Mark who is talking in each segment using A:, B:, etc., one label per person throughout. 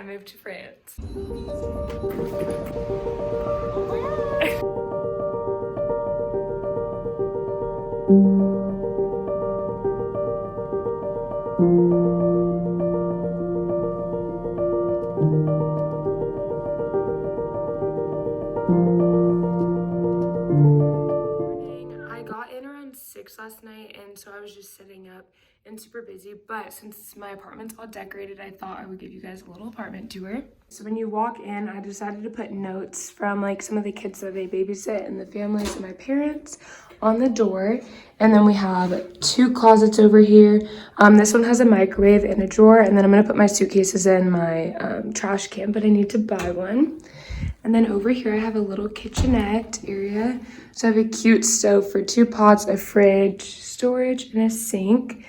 A: moved to France. I got in around 6 last night, and so I was just sitting up and super busy, but since my apartment's all decorated, I thought I would give you guys a little apartment tour. So when you walk in, I decided to put notes from like some of the kids that they babysit and the families and my parents on the door. And then we have 2 closets over here. This one has a microwave and a drawer, and then I'm gonna put my suitcases in my trash can, but I need to buy one. And then over here I have a little kitchenette area. So I have a cute stove for 2 pots, a fridge, storage, and a sink.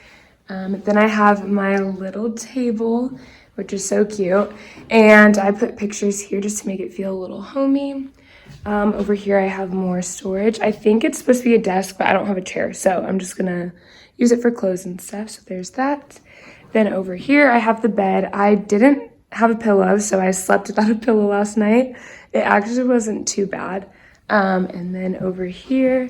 A: Then I have my little table, which is so cute. And I put pictures here just to make it feel a little homey. Over here I have more storage. I think it's supposed to be a desk, but I don't have a chair, so I'm just gonna use it for clothes and stuff. So there's that. Then over here I have the bed. I didn't have a pillow, so I slept without a pillow last night. It actually wasn't too bad. And then over here,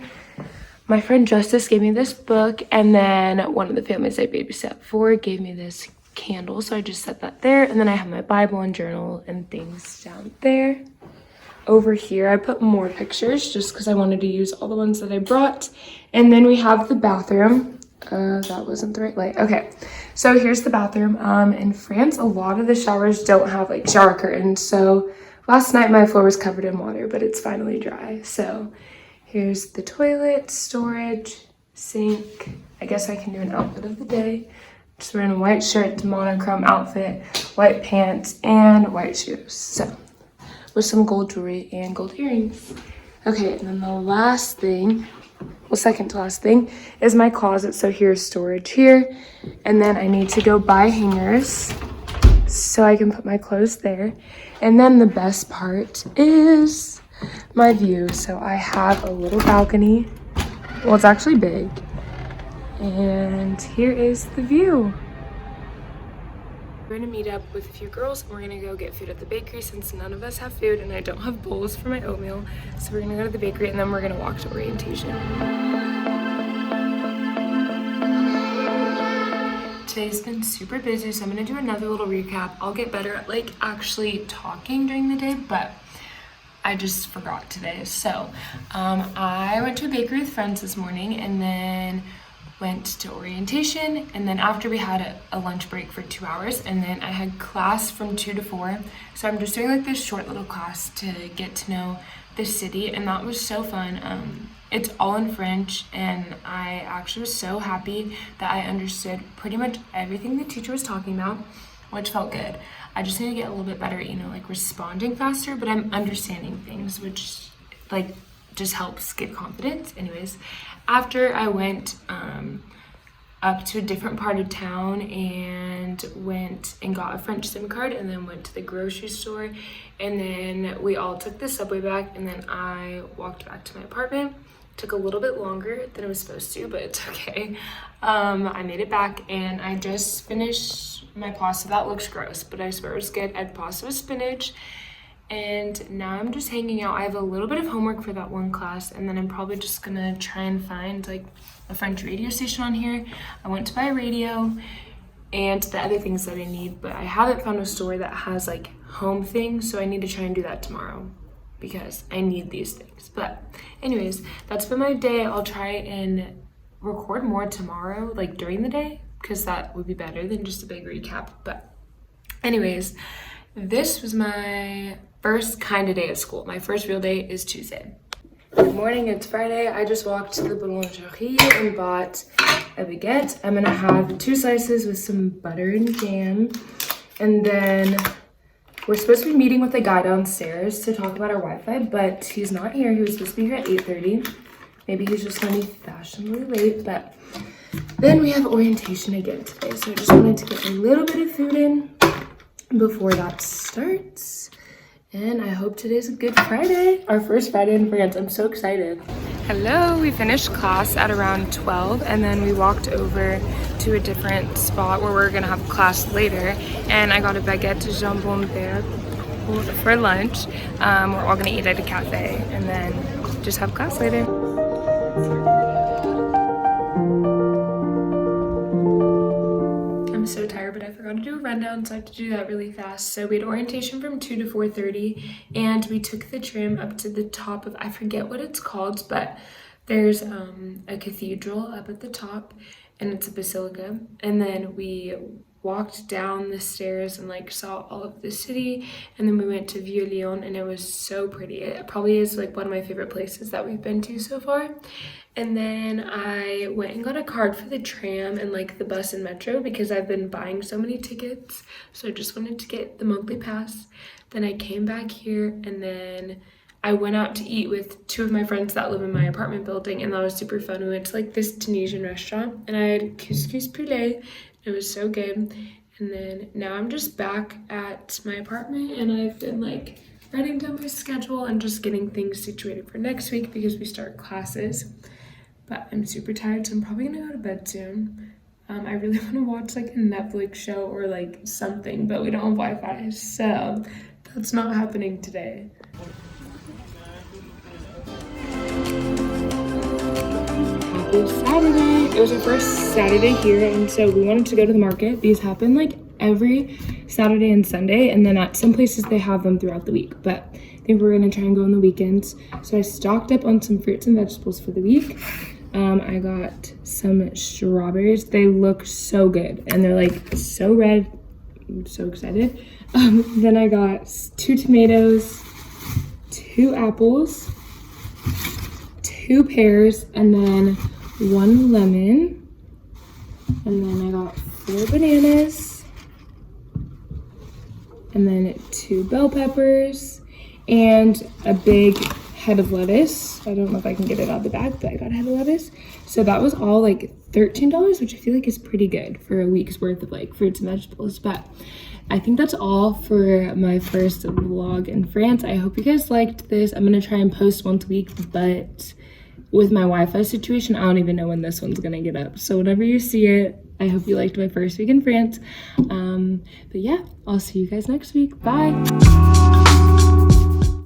A: my friend Justice gave me this book, and then one of the families I babysat for gave me this candle, so I just set that there. And then I have my Bible and journal and things down there. Over here, I put more pictures just because I wanted to use all the ones that I brought. And then we have the bathroom. That wasn't the right light. Okay, so here's the bathroom. In France, a lot of the showers don't have like shower curtains. So last night my floor was covered in water, but it's finally dry. So here's the toilet, storage, sink. I guess I can do an outfit of the day. Just wearing a white shirt, monochrome outfit, white pants, and white shoes. So with some gold jewelry and gold earrings. Okay, and then the last thing, well, second to last thing, is my closet. So here's storage here. And then I need to go buy hangers so I can put my clothes there. And then the best part is my view. So I have a little balcony. Well, it's actually big. And here is the view. We're gonna meet up with a few girls and we're gonna go get food at the bakery since none of us have food and I don't have bowls for my oatmeal. So we're gonna go to the bakery and then we're gonna walk to orientation. Today's been super busy, so I'm gonna do another little recap. I'll get better at like actually talking during the day, but I just forgot today. So I went to a bakery with friends this morning and then went to orientation, and then after we had a lunch break for 2 hours, and then I had class from 2 to 4. So I'm just doing like this short little class to get to know the city, and that was so fun. It's all in French, and I actually was so happy that I understood pretty much everything the teacher was talking about, which felt good. I just need to get a little bit better at, like responding faster, but I'm understanding things, which like just helps get confidence. Anyways, after I went up to a different part of town and went and got a French SIM card, and then went to the grocery store, and then we all took the subway back, and then I walked back to my apartment. Took a little bit longer than it was supposed to, but it's okay. I made it back, and I just finished my pasta. That looks gross, but I swear it was good. I had pasta with spinach. And now I'm just hanging out. I have a little bit of homework for that one class, and then I'm probably just gonna try and find like a French radio station on here. I went to buy a radio and the other things that I need, but I haven't found a store that has like home things, so I need to try and do that tomorrow because I need these things. But anyways, that's been my day. I'll try and record more tomorrow, like during the day, because that would be better than just a big recap. But anyways, this was my first kind of day at school. My first real day is Tuesday. Good morning, it's Friday. I just walked to the boulangerie and bought a baguette. I'm gonna have 2 slices with some butter and jam. And then we're supposed to be meeting with a guy downstairs to talk about our Wi-Fi, but he's not here. He was supposed to be here at 8:30. Maybe he's just gonna be fashionably late, but then we have orientation again today. So I just wanted to get a little bit of food in before that starts. And I hope today's a good Friday. Our first Friday in France. I'm so excited. Hello, we finished class at around 12 and then we walked over to a different spot where we're gonna have class later. And I got a baguette de jambon beurre for lunch. We're all gonna eat at a cafe and then just have class later. I'm so tired, but I forgot to do a rundown, so I have to do that really fast. So we had orientation from 2 to 4:30, and we took the tram up to the top of, I forget what it's called, but there's a cathedral up at the top, and it's a basilica. And then we walked down the stairs and like saw all of the city, and then we went to Vieux Lyon, and it was so pretty. It probably is like one of my favorite places that we've been to so far. And then I went and got a card for the tram and like the bus and metro because I've been buying so many tickets, so I just wanted to get the monthly pass. Then I came back here and then I went out to eat with 2 of my friends that live in my apartment building, and that was super fun. We went to like this Tunisian restaurant and I had couscous poulet. It was so good. And then now I'm just back at my apartment and I've been like writing down my schedule and just getting things situated for next week because we start classes. But I'm super tired, so I'm probably gonna go to bed soon. I really want to watch like a Netflix show or like something, but we don't have Wi-Fi, so that's not happening today. Happy Saturday! It was our first Saturday here, and so we wanted to go to the market. These happen like every Saturday and Sunday, and then at some places they have them throughout the week, but I think we're gonna try and go on the weekends. So I stocked up on some fruits and vegetables for the week. I got some strawberries. They look so good and they're like so red. I'm so excited. Then I got 2 tomatoes, 2 apples, 2 pears, and then 1 lemon. And then I got 4 bananas, and then 2 bell peppers, and a big head of lettuce. I don't know if I can get it out of the bag, but I got a head of lettuce. So that was all like $13, which I feel like is pretty good for a week's worth of like fruits and vegetables. But I think that's all for my first vlog in France. I hope you guys liked this. I'm gonna try and post once a week, but with my Wi-Fi situation, I don't even know when this one's gonna get up. So whenever you see it, I hope you liked my first week in France. But yeah, I'll see you guys next week. Bye.